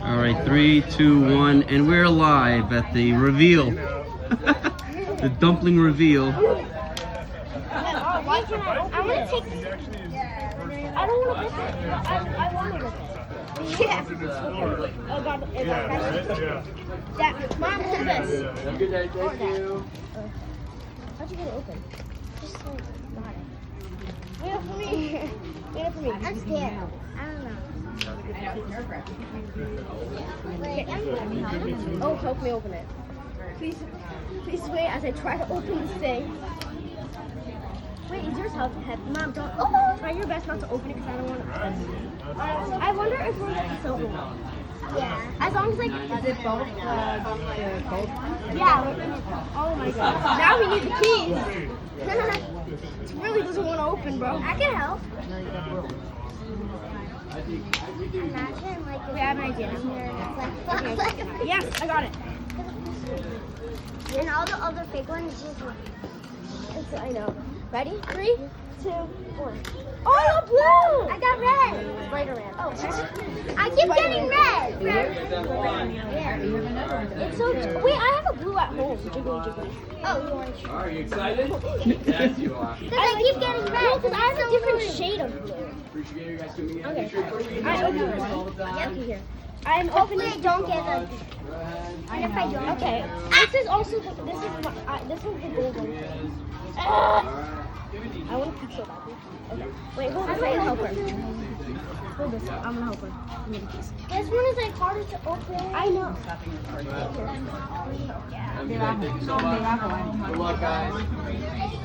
All right, 3, 2, 1, and we're live at the reveal. The dumpling reveal. I want to take. I don't want to rip it. I want to rip it. Yeah. Oh God. Dad, Mom, hold this. Good day, thank you. How'd you get it open? Just like, got it. Wait up for me. Wait up for me. I'm scared. I don't know. Oh, help me open it. Please wait as I try to open this thing. Wait, is yours heavy? Mom, don't. Oh, try your best not to open it because I don't want to. I wonder if we'll get the silver one. Yeah. As long as like. Is it both? Both? Yeah. Oh my God. Now we need the keys. It really doesn't want to open, bro. I can help. Imagine like. We have an idea. Okay. Yes, I got it. And all the other fake ones just. I know. Ready? 3, 2, 1. Oh, I got blue! I got red. Lighter red. Oh, I keep getting red. Yeah. It's so. Wait, I have a blue at home. Jiggly, jiggly. Oh, you want to? Are you excited? Yes, you are. Because I keep getting red. Because I have a different shade of blue. Appreciate you guys coming in. Okay. Make sure you I open it. Yep, here. I'm opening it. Don't get the. And if I don't. Okay. This is also the. This is my. This one's the gold one. I want to peek so badly. Okay. Wait, hold this. I'm gonna help her. Hold this. I'm gonna help her. Give me the keys. This one is like harder to open. I know. Thank you so much. Good luck, guys.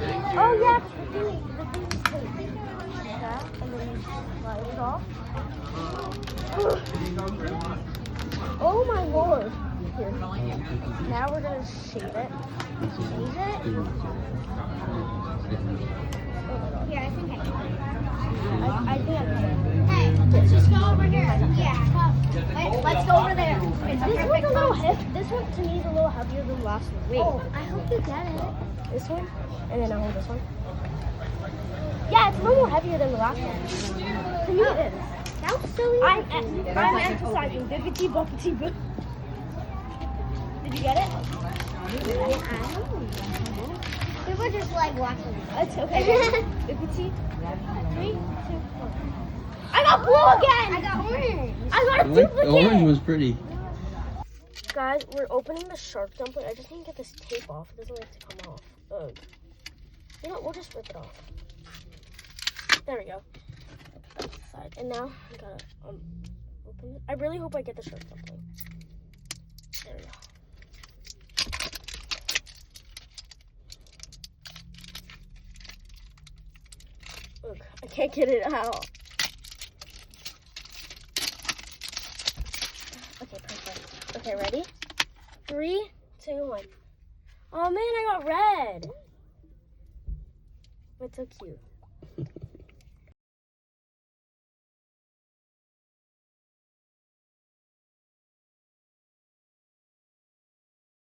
Thank you. Oh yeah. The thing is that, and then you slide it off. Oh my Lord. Here. Now we're gonna shave it. Shave it. Yeah, I think I can. I think I can. Hey, let's just go over here. Yeah. Let's go over there. This one's a little heavy. This one to me is a little heavier than the last one. Wait. Oh, I hope you get it. This one, and then I'll hold this one. Yeah, it's a little heavier than the last one. To me, it is. That was silly. I'm emphasizing bibbity boppity boo. Did you get it? We were just like watching it. It's okay. Bibbity. 3, 2, 1. I got blue again! I got orange. I got a duplicate. The orange was pretty. Guys, we're opening the shark dumpling. I just need to get this tape off. It doesn't like to come off. You know, we'll just rip it off. There we go. That's the side. And now I gotta open it. I really hope I get the shark dumpling. There we go. Look, I can't get it out. Okay, perfect. Okay, ready? 3, 2, 1. Oh man, I got red. It's so cute.